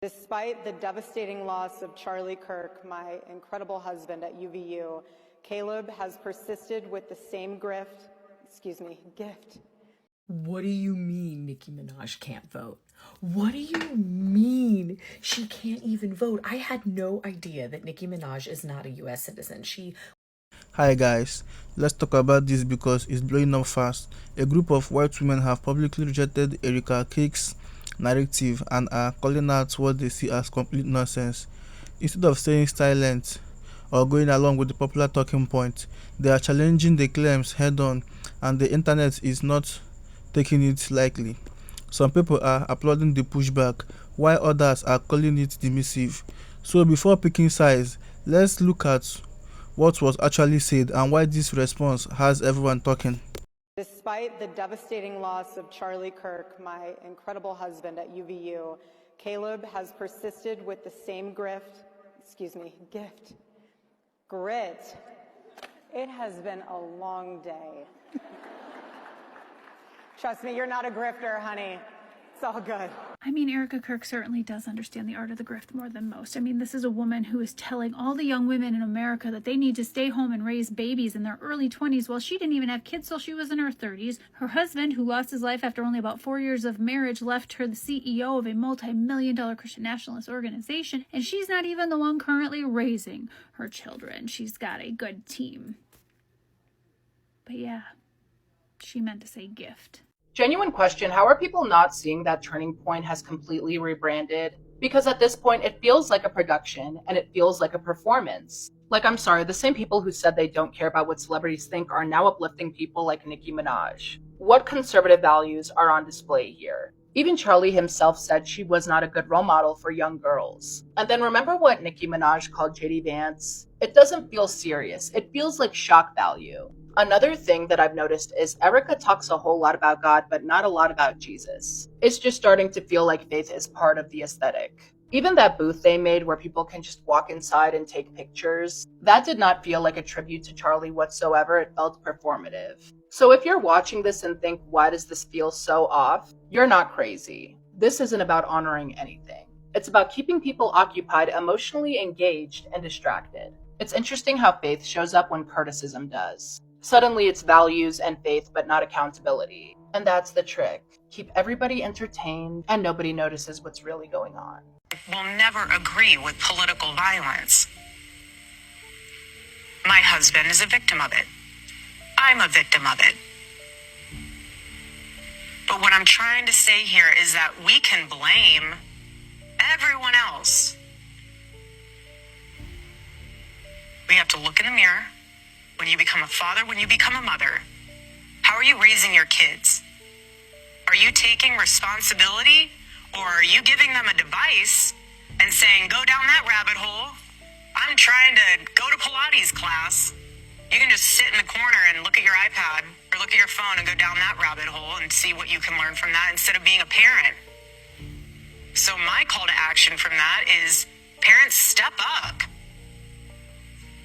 Despite the devastating loss of Charlie Kirk, my incredible husband at UVU, Caleb has persisted with the same gift. What do you mean Nicki Minaj can't vote? What do you mean she can't even vote? I had no idea that Nicki Minaj is not a US citizen. Hi guys, let's talk about this because it's blowing up fast. A group of white women have publicly rejected Erika Kirk's narrative and are calling out what they see as complete nonsense. Instead of staying silent or going along with the popular talking point, they are challenging the claims head-on, and the internet is not taking it lightly. Some people are applauding the pushback, while others are calling it dismissive. So before picking sides, let's look at what was actually said and why this response has everyone talking. Despite the devastating loss of Charlie Kirk, my incredible husband at UVU, Caleb has persisted with the same grit. It has been a long day. Trust me, you're not a grifter, honey. It's all good. I mean, Erika Kirk certainly does understand the art of the grift more than most. I mean, this is a woman who is telling all the young women in America that they need to stay home and raise babies in their early 20s. Well, she didn't even have kids till she was in her 30s. Her husband, who lost his life after only about 4 years of marriage, left her the CEO of a multi-million-dollar Christian nationalist organization, and she's not even the one currently raising her children. She's got a good team. But yeah, she meant to say gift. Genuine question, how are people not seeing that Turning Point has completely rebranded? Because at this point, it feels like a production and it feels like a performance. Like, I'm sorry, the same people who said they don't care about what celebrities think are now uplifting people like Nicki Minaj. What conservative values are on display here? Even Charlie himself said she was not a good role model for young girls. And then remember what Nicki Minaj called JD Vance? It doesn't feel serious. It feels like shock value. Another thing that I've noticed is Erika talks a whole lot about God, but not a lot about Jesus. It's just starting to feel like faith is part of the aesthetic. Even that booth they made where people can just walk inside and take pictures, that did not feel like a tribute to Charlie whatsoever. It felt performative. So if you're watching this and think, why does this feel so off? You're not crazy. This isn't about honoring anything. It's about keeping people occupied, emotionally engaged, and distracted. It's interesting how faith shows up when criticism does. Suddenly it's values and faith, but not accountability. And that's the trick. Keep everybody entertained and nobody notices what's really going on. Will never agree with political violence. My husband is a victim of it. I'm a victim of it. But what I'm trying to say here is that we can blame everyone else. We have to look in the mirror. When you become a father, when you become a mother, how are you raising your kids? Are you taking responsibility, or are you giving them a device and saying, go down that rabbit hole? I'm trying to go to Pilates class. You can just sit in the corner and look at your iPad or look at your phone and go down that rabbit hole and see what you can learn from that instead of being a parent. So my call to action from that is, parents, step up.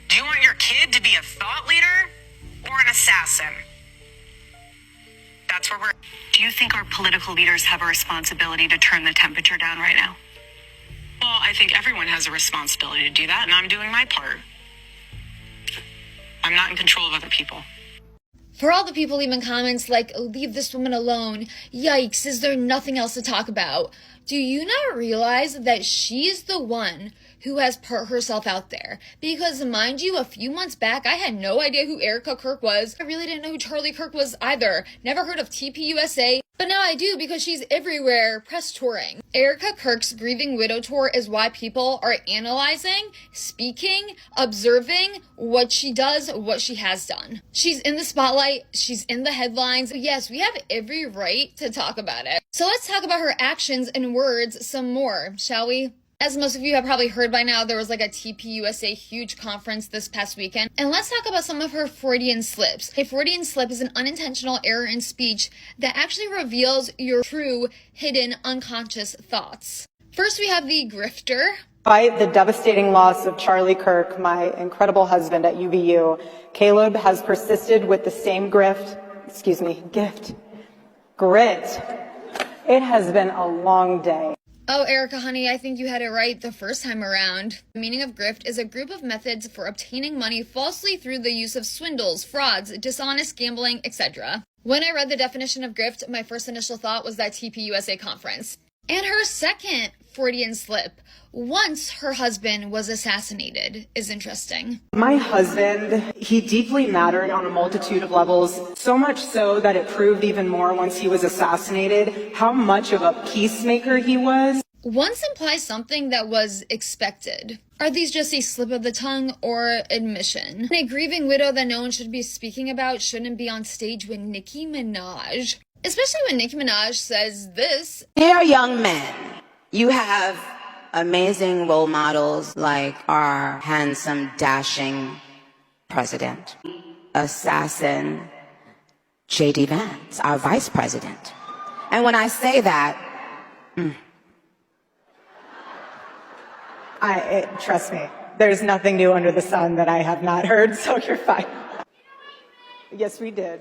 Do you want your kid to be a thought leader or an assassin? That's where we're... Do you think our political leaders have a responsibility to turn the temperature down right now? Well, I think everyone has a responsibility to do that, and I'm doing my part. I'm not in control of other people. For all the people leaving comments like, oh, leave this woman alone, yikes, is there nothing else to talk about? Do you not realize that she's the one who has put herself out there? Because mind you, a few months back, I had no idea who Erika Kirk was. I really didn't know who Charlie Kirk was either. Never heard of TPUSA. But now I do because she's everywhere press touring. Erika Kirk's Grieving Widow Tour is why people are analyzing, speaking, observing what she does, what she has done. She's in the spotlight. She's in the headlines. Yes, we have every right to talk about it. So let's talk about her actions and words some more, shall we? As most of you have probably heard by now, there was like a TPUSA huge conference this past weekend. And let's talk about some of her Freudian slips. A Freudian slip is an unintentional error in speech that actually reveals your true, hidden, unconscious thoughts. First, we have the grifter. Despite the devastating loss of Charlie Kirk, my incredible husband at UVU, Caleb has persisted with the same gift. It has been a long day. Oh, Erika, honey, I think you had it right the first time around. The meaning of grift is a group of methods for obtaining money falsely through the use of swindles, frauds, dishonest gambling, etc. When I read the definition of grift, my first initial thought was that TPUSA conference. And her second Freudian slip, once her husband was assassinated, is interesting. My husband, he deeply mattered on a multitude of levels, so much so that it proved even more once he was assassinated how much of a peacemaker he was. Once implies something that was expected. Are these just a slip of the tongue or admission? A grieving widow that no one should be speaking about shouldn't be on stage with Nicki Minaj. Especially when Nicki Minaj says this. Dear young men, you have amazing role models like our handsome, dashing president, assassin J.D. Vance, our vice president. And when I say that, Trust me, there's nothing new under the sun that I have not heard, so you're fine. Yes, we did.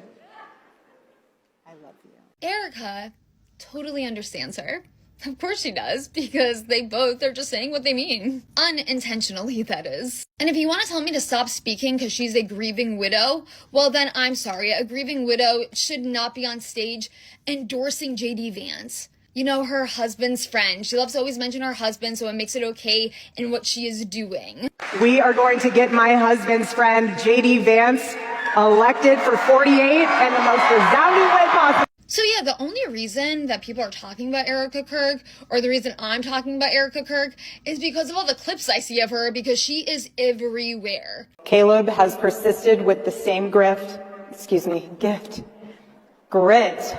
I love you. Erika totally understands her. Of course she does, because they both are just saying what they mean. Unintentionally, that is. And if you want to tell me to stop speaking because she's a grieving widow, well then I'm sorry. A grieving widow should not be on stage endorsing J.D. Vance. You know, her husband's friend. She loves to always mention her husband, so it makes it okay in what she is doing. We are going to get my husband's friend, J.D. Vance, elected for 48 and the most resounding way possible. So yeah, the only reason that people are talking about Erika Kirk, or the reason I'm talking about Erika Kirk, is because of all the clips I see of her, because she is everywhere. Caleb has persisted with the same gift. Grit.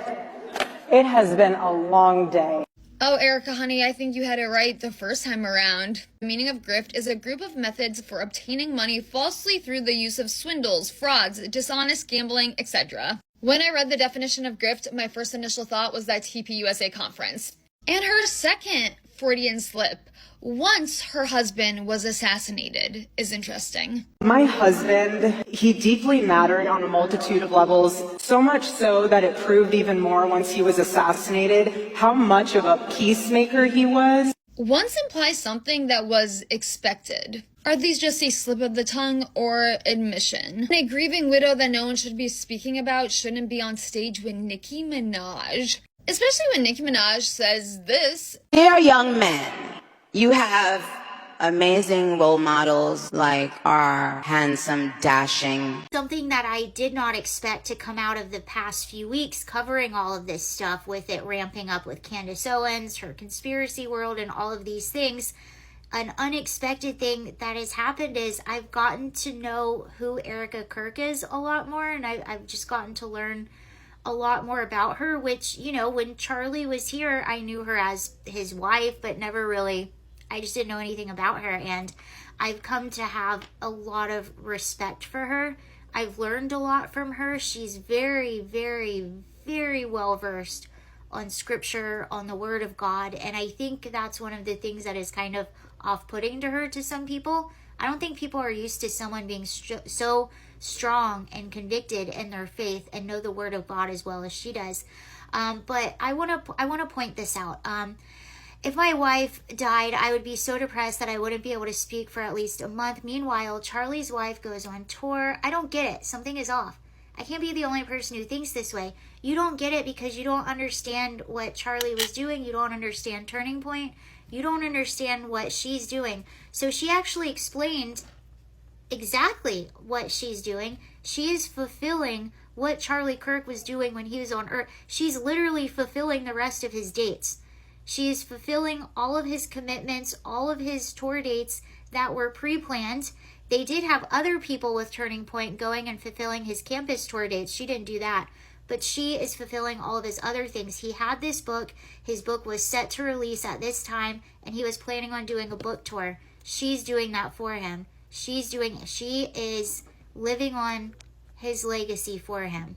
It has been a long day. Oh, Erika, honey, I think you had it right the first time around. The meaning of grift is a group of methods for obtaining money falsely through the use of swindles, frauds, dishonest gambling, etc. When I read the definition of grift, my first initial thought was that TPUSA conference. And her second Freudian slip, once her husband was assassinated, is interesting. My husband, he deeply mattered on a multitude of levels, so much so that it proved even more once he was assassinated how much of a peacemaker he was. Once implies something that was expected. Are these just a slip of the tongue or admission? A grieving widow that no one should be speaking about shouldn't be on stage with Nicki Minaj. Especially when Nicki Minaj says this. Dear young men, you have amazing role models like our handsome, dashing. Something that I did not expect to come out of the past few weeks covering all of this stuff, with it ramping up with Candace Owens, her conspiracy world, and all of these things. An unexpected thing that has happened is I've gotten to know who Erika Kirk is a lot more, and I've just gotten to learn a lot more about her, which, you know, when Charlie was here, I knew her as his wife, but never really, I just didn't know anything about her, and I've come to have a lot of respect for her. I've learned a lot from her. She's very, very, very well versed on scripture, on the word of God, and I think that's one of the things that is kind of off-putting to her to some people. I don't think people are used to someone being so strong and convicted in their faith and know the word of God as well as she does. But I want to point this out. If my wife died, I would be so depressed that I wouldn't be able to speak for at least a month. Meanwhile, Charlie's wife goes on tour. I don't get it. Something is off. I can't be the only person who thinks this way. You don't get it because you don't understand what Charlie was doing. You don't understand Turning Point. You don't understand what she's doing. So she actually explained exactly what she's doing. She is fulfilling what Charlie Kirk was doing when he was on Earth. She's literally fulfilling the rest of his dates. She is fulfilling all of his commitments, all of his tour dates that were pre-planned. They did have other people with Turning Point going and fulfilling his campus tour dates. She didn't do that. But she is fulfilling all of his other things. He had this book. His book was set to release at this time, and he was planning on doing a book tour. She's doing that for him. She is living on his legacy for him.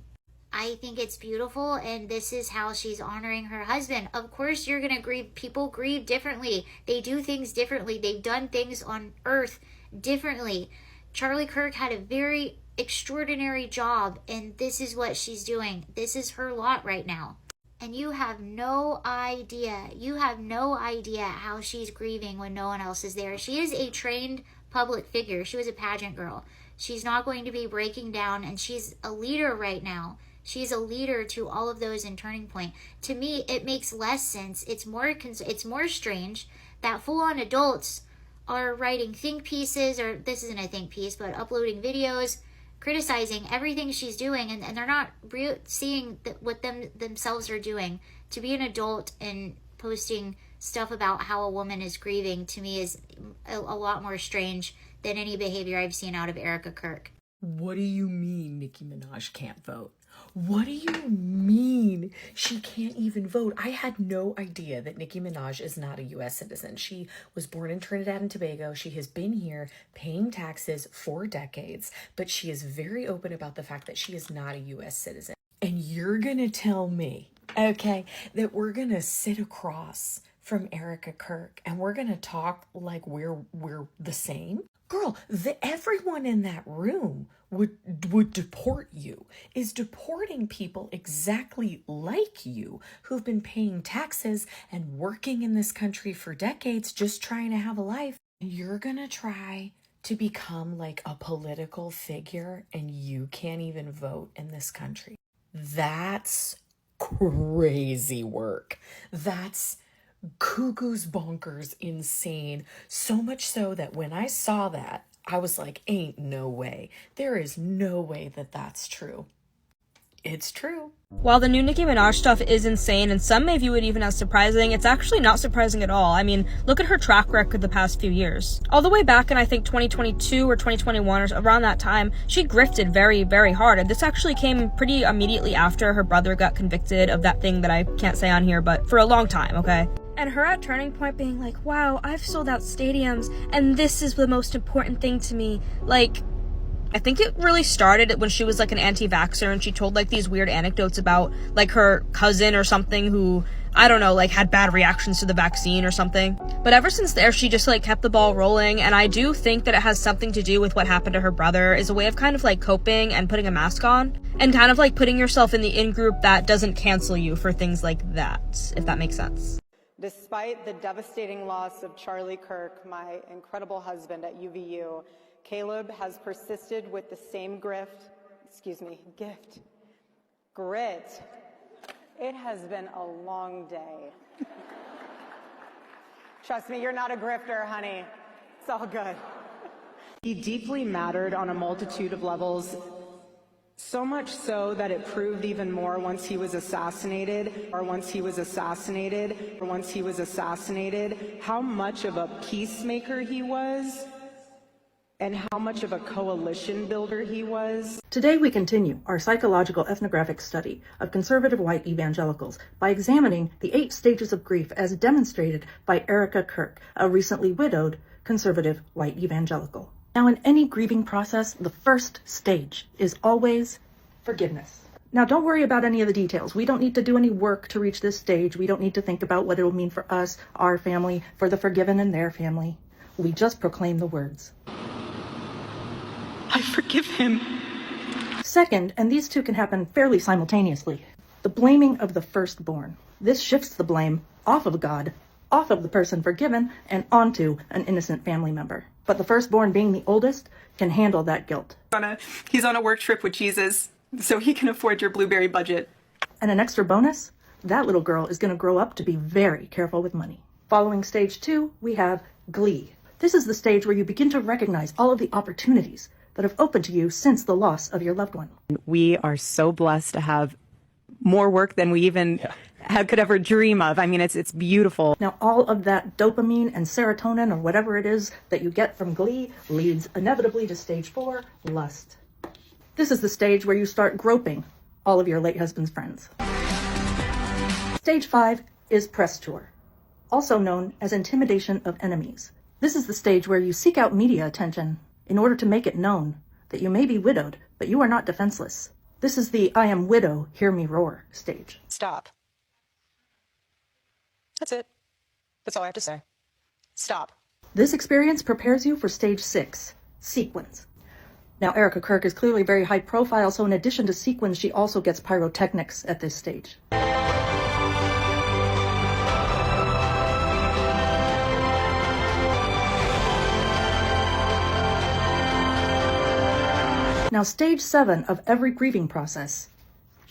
I think it's beautiful, and this is how she's honoring her husband. Of course, you're going to grieve. People grieve differently. They do things differently. They've done things on Earth differently. Charlie Kirk had a very extraordinary job, and this is what she's doing. This is her lot right now. And you have no idea. You have no idea how she's grieving when no one else is there. She is a trained public figure. She was a pageant girl. She's not going to be breaking down, and she's a leader right now. She's a leader to all of those in Turning Point. To me, it makes less sense. It's more strange that full-on adults are writing think pieces, or this isn't a think piece, but uploading videos, criticizing everything she's doing, and they're not seeing what themselves are doing. To be an adult and posting stuff about how a woman is grieving, to me, is a lot more strange than any behavior I've seen out of Erika Kirk. What do you mean Nicki Minaj can't vote? What do you mean she can't even vote? I had no idea that Nicki Minaj is not a U.S. citizen. She was born in Trinidad and Tobago. She has been here paying taxes for decades, but she is very open about the fact that she is not a U.S. citizen. And you're gonna tell me, okay, that we're gonna sit across from Erika Kirk and we're gonna talk like we're the same? Girl, everyone in that room would deport you, is deporting people exactly like you who've been paying taxes and working in this country for decades, just trying to have a life. You're gonna try to become like a political figure and you can't even vote in this country. That's crazy work. That's cuckoo's bonkers insane. So much so that when I saw that, I was like, ain't no way. There is no way that that's true. It's true. While the new Nicki Minaj stuff is insane, and some may view it even as surprising, it's actually not surprising at all. I mean, look at her track record the past few years. All the way back in, I think, 2022 or 2021, or around that time, she grifted very, very hard. And this actually came pretty immediately after her brother got convicted of that thing that I can't say on here, but for a long time, okay? And her at Turning Point being like, wow, I've sold out stadiums, and this is the most important thing to me. Like, I think it really started when she was like an anti-vaxxer and she told like these weird anecdotes about like her cousin or something who, I don't know, like had bad reactions to the vaccine or something. But ever since there, she just like kept the ball rolling. And I do think that it has something to do with what happened to her brother, is a way of kind of like coping and putting a mask on and kind of like putting yourself in the in-group that doesn't cancel you for things like that, if that makes sense. Despite the devastating loss of Charlie Kirk, my incredible husband at UVU, Caleb has persisted with the same grit. It has been a long day. Trust me, you're not a grifter, honey. It's all good. He deeply mattered on a multitude of levels, so much so that it proved even more once he was assassinated, how much of a peacemaker he was, and how much of a coalition builder he was. Today we continue our psychological ethnographic study of conservative white evangelicals by examining the 8 stages of grief as demonstrated by Erika Kirk, a recently widowed conservative white evangelical. Now, in any grieving process, the first stage is always forgiveness. Now, don't worry about any of the details. We don't need to do any work to reach this stage. We don't need to think about what it will mean for us, our family, for the forgiven and their family. We just proclaim the words. I forgive him. Second, and these two can happen fairly simultaneously, the blaming of the firstborn. This shifts the blame off of God, off of the person forgiven, and onto an innocent family member. But the firstborn, being the oldest, can handle that guilt. He's on a work trip with Jesus, so he can afford your blueberry budget. And an extra bonus, that little girl is going to grow up to be very careful with money. Following stage 2, we have glee. This is the stage where you begin to recognize all of the opportunities that have opened to you since the loss of your loved one. We are so blessed to have more work than we even could ever dream of. I mean, it's beautiful. Now, all of that dopamine and serotonin or whatever it is that you get from glee leads inevitably to stage 4, lust. This is the stage where you start groping all of your late husband's friends. Stage 5 is press tour, also known as intimidation of enemies. This is the stage where you seek out media attention in order to make it known that you may be widowed, but you are not defenseless. This is the I am widow, hear me roar stage. Stop. That's it. That's all I have to say. Stop. This experience prepares you for stage 6, sequins. Now, Erika Kirk is clearly very high profile, so in addition to sequins, she also gets pyrotechnics at this stage. Now, stage 7 of every grieving process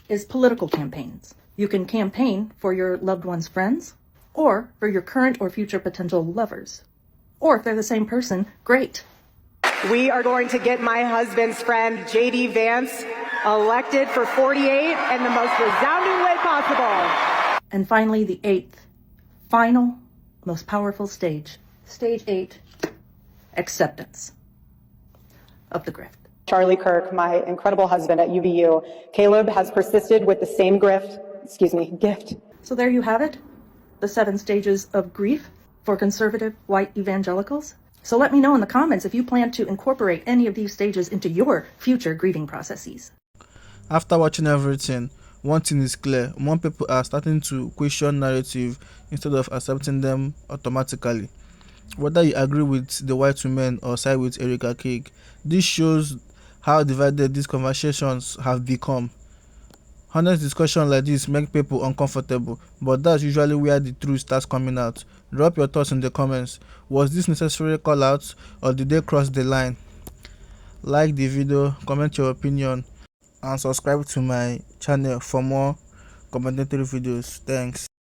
is political campaigns. You can campaign for your loved one's friends, or for your current or future potential lovers. Or if they're the same person, great. We are going to get my husband's friend, J.D. Vance, elected for 48 in the most resounding way possible. And finally, the 8th, final, most powerful stage, stage 8, acceptance of the grift. Charlie Kirk, my incredible husband at UVU, Caleb has persisted with the same gift. So there you have it, the 7 stages of grief for conservative white evangelicals. So let me know in the comments if you plan to incorporate any of these stages into your future grieving processes. After watching everything, one thing is clear: more people are starting to question narrative instead of accepting them automatically. Whether you agree with the white women or side with Erika Kirk, this shows how divided these conversations have become. Honest discussion like this make people uncomfortable, but that's usually where the truth starts coming out. Drop your thoughts in the comments. Was this necessary call out, or did they cross the line? Like the video, comment your opinion, and subscribe to my channel for more commentary videos. Thanks.